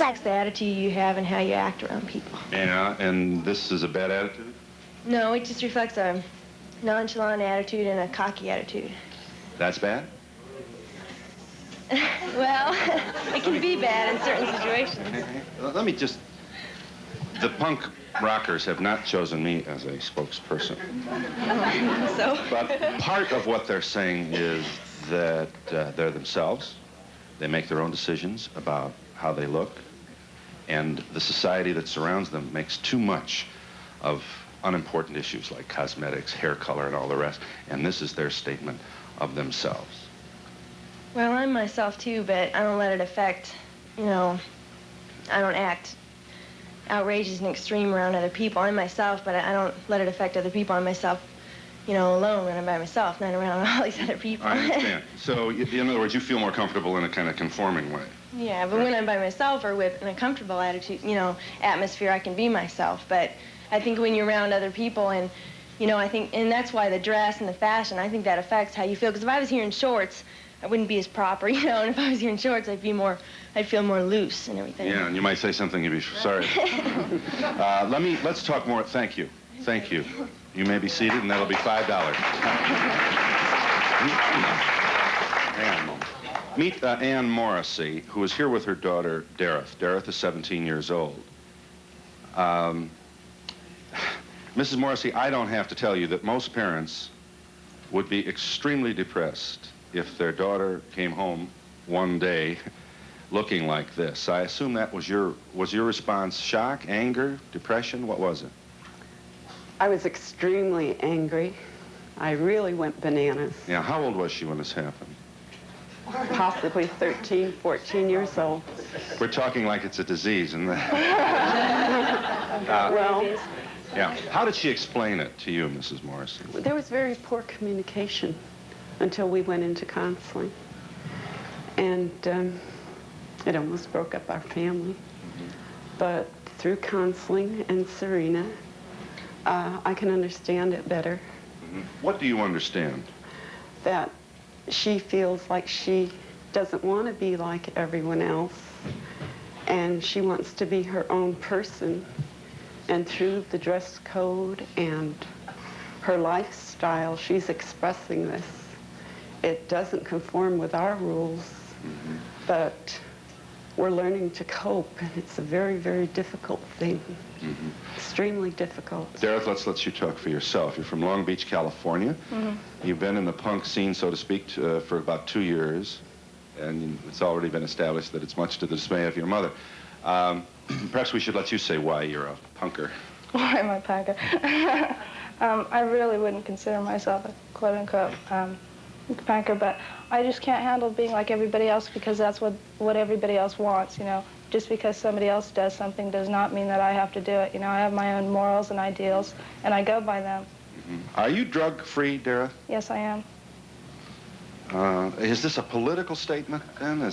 reflects the attitude you have and how you act around people. Yeah, and this is a bad attitude? No, it just reflects a nonchalant attitude and a cocky attitude. That's bad? Well, it can be bad in certain situations. Let me just... The punk rockers have not chosen me as a spokesperson. So? But part of what they're saying is that they're themselves. They make their own decisions about how they look. And the society that surrounds them makes too much of unimportant issues like cosmetics, hair color, and all the rest. And this is their statement of themselves. Well, I'm myself too, but I don't let it affect, you know, I don't act outrageous and extreme around other people. I'm myself, but I don't let it affect other people. I'm myself, you know, alone when I'm by myself, not around all these other people. I understand. So, in other words, you feel more comfortable in a kind of conforming way. Yeah, but when I'm by myself or in a comfortable attitude, you know, atmosphere, I can be myself. But I think when you're around other people and, you know, I think, and that's why the dress and the fashion, I think that affects how you feel. Because if I was here in shorts, I wouldn't be as proper, you know, and if I was here in shorts, I'd feel more loose and everything. Yeah, and you might say something you'd be sorry. Let's talk more. Thank you. Thank you. You may be seated, and that'll be $5. Meet Ann Morrissey, who is here with her daughter, Dareth. Dareth is 17 years old. Mrs. Morrissey, I don't have to tell you that most parents would be extremely depressed if their daughter came home one day looking like this. I assume that was your response shock, anger, depression? What was it? I was extremely angry. I really went bananas. Yeah, how old was she when this happened? Possibly 13, 14 years old. We're talking like it's a disease, isn't it? Well, yeah. How did she explain it to you, Mrs. Morrissey? there was very poor communication until we went into counseling. And it almost broke up our family. But through counseling and Serena, I can understand it better. What do you understand? That she feels like she doesn't want to be like everyone else, and she wants to be her own person. And through the dress code and her lifestyle, she's expressing this. It doesn't conform with our rules, but we're learning to cope, and it's a very, very difficult thing. Extremely difficult. Dareth, let's let you talk for yourself. You're from Long Beach, California. You've been in the punk scene, so to speak, for about 2 years, and it's already been established that it's much to the dismay of your mother. Perhaps we should let you say why you're a punker. Why am I a punker? I really wouldn't consider myself a quote-unquote punker, but I just can't handle being like everybody else because that's what everybody else wants, you know. Just because somebody else does something does not mean that I have to do it. You know, I have my own morals and ideals, and I go by them. Are you drug-free, Dareth? Yes, I am. Is this a political statement, then?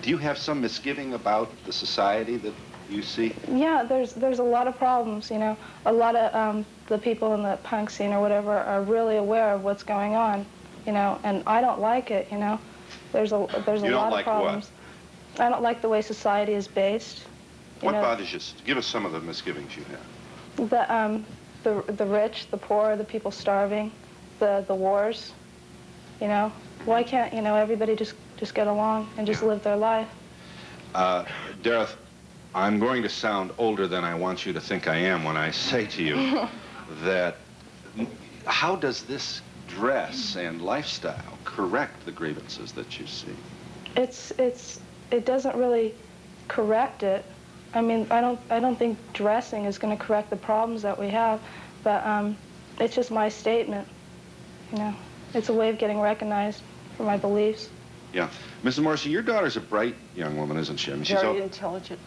Do you have some misgiving about the society that you see? Yeah, there's a lot of problems, you know. A lot of the people in the punk scene or whatever are really aware of what's going on, you know, and I don't like it, you know. There's a lot of problems. What? I don't like the way society is based. What bothers you? Give us some of the misgivings you have. The rich, the poor, the people starving, the wars, you know. Why can't, you know, everybody just get along and just live their life? Dareth, I'm going to sound older than I want you to think I am when I say to you that how does this dress and lifestyle correct the grievances that you see? It doesn't really correct it. I mean, I don't think dressing is going to correct the problems that we have, but it's just my statement, you know. It's a way of getting recognized for my beliefs. Yeah. Mrs. Morrissey, your daughter's a bright young woman, isn't she? I mean, she's very intelligent.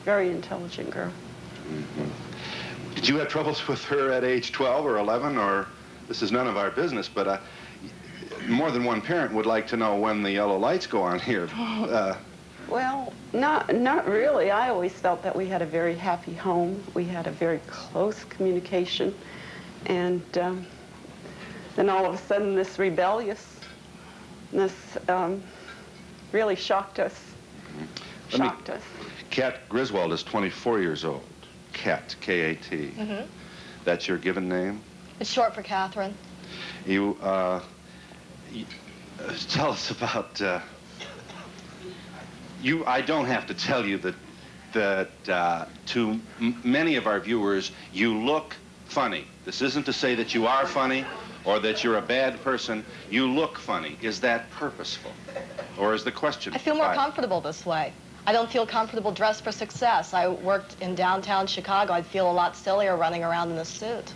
Very intelligent girl. Did you have troubles with her at age 12 or 11, or this is none of our business, but more than one parent would like to know when the yellow lights go on here. Well, not really. I always felt that we had a very happy home. We had a very close communication. And then all of a sudden this rebelliousness really shocked us. Kat Griswold is 24 years old. Kat, K-A-T. That's your given name? It's short for Catherine. You, tell us about, I don't have to tell you that to many of our viewers, you look funny. This isn't to say that you are funny or that you're a bad person. You look funny. Is that purposeful? Or is the question... I feel more comfortable this way. I don't feel comfortable dressed for success. I worked in downtown Chicago. I'd feel a lot sillier running around in a suit.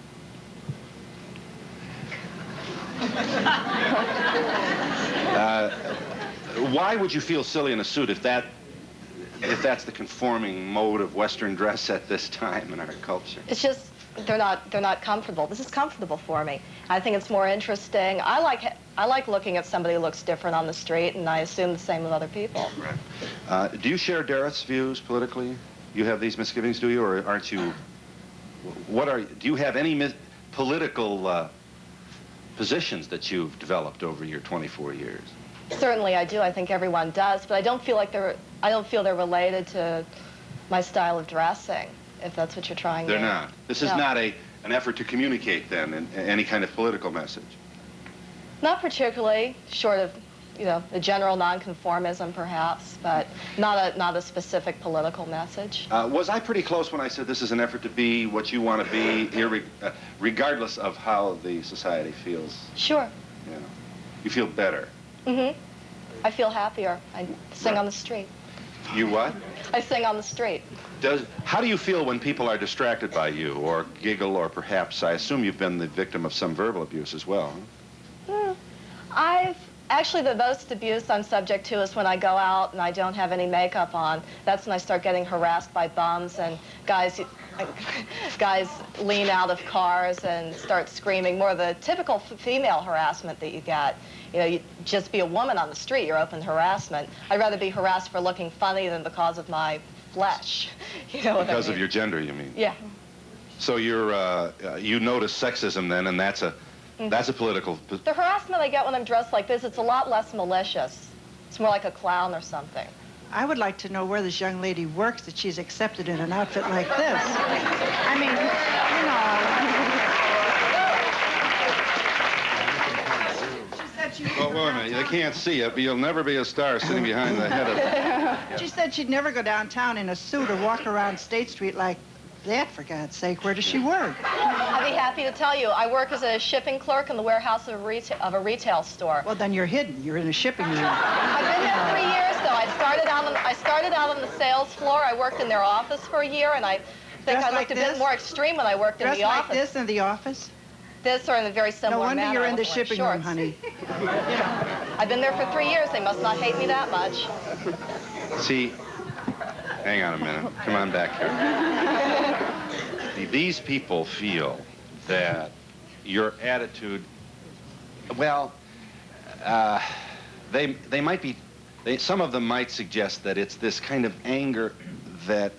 Why would you feel silly in a suit if that's the conforming mode of Western dress at this time in our culture? It's just they're not comfortable. This is comfortable for me. I think it's more interesting. I like looking at somebody who looks different on the street, and I assume the same with other people. Right. Do you share Dareth's views politically? You have these misgivings, do you, or aren't you? Do you have any political positions that you've developed over your 24 years? Certainly I do. I think everyone does, but I don't feel they're related to my style of dressing, if that's what you're trying to... They're not. This is not an effort to communicate, then, in any kind of political message? Not particularly, short of, the general nonconformism, perhaps, but not a specific political message. Was I pretty close when I said this is an effort to be what you want to be, regardless of how the society feels? Sure. Yeah. You feel better? I feel happier. I sing on the street. You what? I sing on the street. How do you feel when people are distracted by you, or giggle, or perhaps, I assume you've been the victim of some verbal abuse as well? Actually, the most abuse I'm subject to is when I go out and I don't have any makeup on. That's when I start getting harassed by bums, and guys lean out of cars and start screaming. More the typical female harassment that you get. You just be a woman on the street, you're open harassment. I'd rather be harassed for looking funny than because of my flesh. Because of your gender, you mean? Yeah. So you notice sexism then, and that's a political... The harassment I get when I'm dressed like this, it's a lot less malicious. It's more like a clown or something. I would like to know where this young lady works that she's accepted in an outfit like this. I mean, Oh, wait a minute. They can't see it, but you'll never be a star sitting behind the head of... She said she'd never go downtown in a suit or walk around State Street like that, for God's sake. Where does she work? I'd be happy to tell you. I work as a shipping clerk in the warehouse of a retail store. Well, then you're hidden. You're in a shipping room. I've been there 3 years, though. I started out on the sales floor. I worked in their office for a year, and I think I looked a bit more extreme when I worked in the office. Dressed like this in the office? This or in a very similar manner. No wonder you're in the shipping room, honey. I've been there for 3 years. They must not hate me that much. See, hang on a minute. Come on back here. See, these people feel that your attitude, well, they might be, some of them might suggest that it's this kind of anger that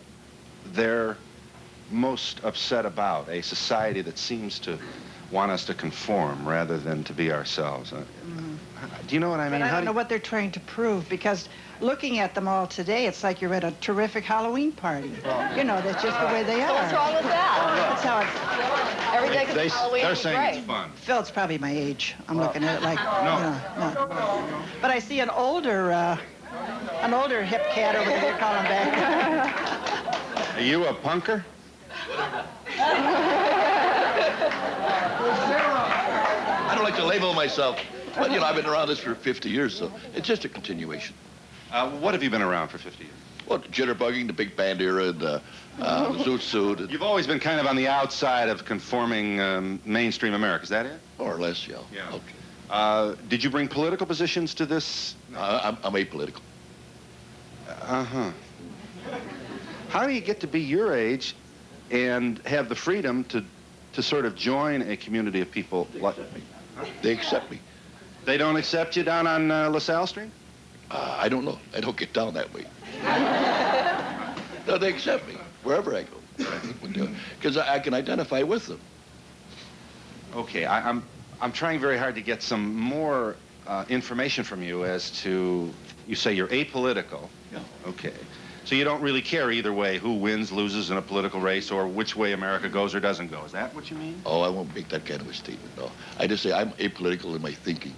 they're most upset about, a society that seems to want us to conform rather than to be ourselves. Do you know what I mean? But I don't know what they're trying to prove, because looking at them all today, it's like you're at a terrific Halloween party. That's just the way they are. So what's wrong with that? That's how it's... Every day because Halloween they're is saying great. it's fun. Phil, it's probably my age. I'm looking at it like... No. But I see an older hip cat over there calling back. Are you a punker? I don't like to label myself, but, I've been around this for 50 years, so it's just a continuation. What have you been around for 50 years? Well, jitterbugging, the big band era, and the zoot suit. You've always been kind of on the outside of conforming mainstream America, is that it? More or less, yeah. Okay. Did you bring political positions to this? I'm apolitical. Uh-huh. How do you get to be your age and have the freedom to sort of join a community of people like... They accept me. They don't accept you down on LaSalle Street? I don't know. I don't get down that way. No, they accept me wherever I go. Because I can identify with them. Okay, I'm trying very hard to get some more information from you as to... You say you're apolitical. Yeah. Okay. So you don't really care either way who wins, loses in a political race, or which way America goes or doesn't go. Is that what you mean? Oh, I won't make that kind of a statement, no. I just say I'm apolitical in my thinking.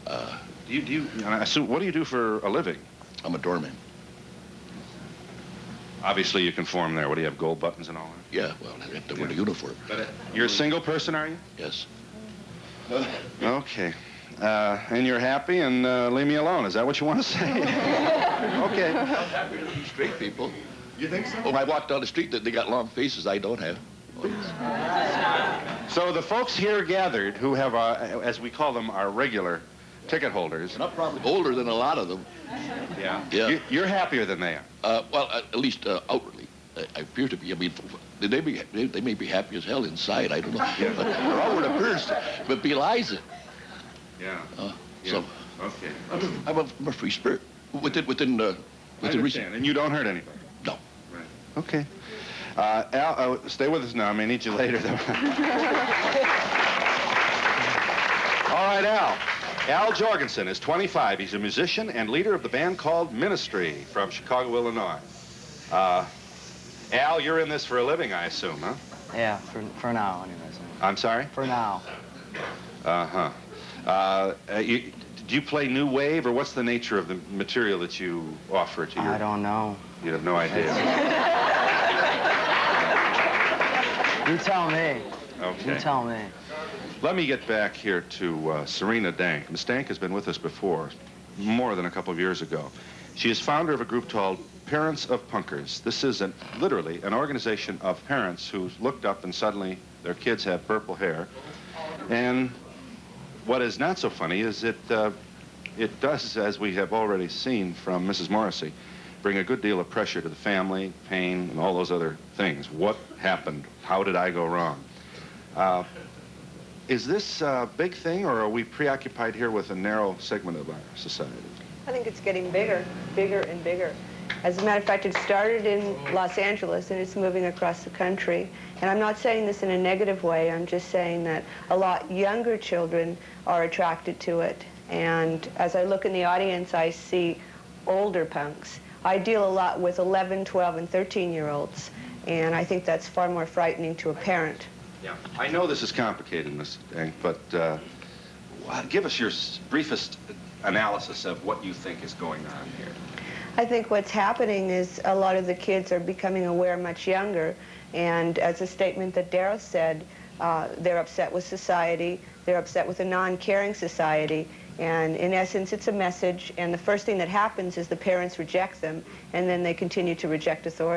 What do you do for a living? I'm a doorman. Obviously you conform there. What do you have, gold buttons and all that? Yeah, well, I have to wear a uniform. You're a single person, are you? Yes. Okay. And you're happy and leave me alone. Is that what you want to say? Okay. I'm happy to be straight people. You think so? When I walk down the street, they got long faces I don't have. So the folks here gathered who have, as we call them, our regular ticket holders. And I'm probably older than a lot of them. Yeah. Yeah. You're happier than they are. Well, at least outwardly. I appear to be. I mean, they may be happy as hell inside. I don't know. Yeah. But their outward appearance but belies it. Yeah. So Okay. I'm a free spirit within I reason. understand. And you don't hurt anybody. No. Right. Okay. Al, stay with us now. I may need you later, though. All right, Al. Al Jorgensen is 25. He's a musician and leader of the band called Ministry from Chicago, Illinois. Al, you're in this for a living, I assume, huh? Yeah, for now, anyways. I'm sorry? For now. Uh-huh. Do you play new wave, or what's the nature of the material that you offer to your... I don't know. You have no idea. You tell me. Okay. You tell me. Let me get back here to Serena Dank. Miss Dank has been with us before, more than a couple of years ago. She is founder of a group called Parents of Punkers. This is literally an organization of parents who looked up and suddenly their kids have purple hair. And what is not so funny is it does, as we have already seen from Mrs. Morrissey, bring a good deal of pressure to the family, pain, and all those other things. What happened? How did I go wrong? Is this a big thing, or are we preoccupied here with a narrow segment of our society? I think it's getting bigger and bigger. As a matter of fact, it started in Los Angeles, and it's moving across the country. And I'm not saying this in a negative way. I'm just saying that a lot younger children are attracted to it. And as I look in the audience, I see older punks. I deal a lot with 11, 12, and 13-year-olds, and I think that's far more frightening to a parent. Yeah. I know this is complicated, Ms. Dank, but give us your briefest analysis of what you think is going on here. I think what's happening is a lot of the kids are becoming aware much younger, and as a statement that Darrell said, they're upset with society, they're upset with a non-caring society, and in essence it's a message, and the first thing that happens is the parents reject them, and then they continue to reject authority.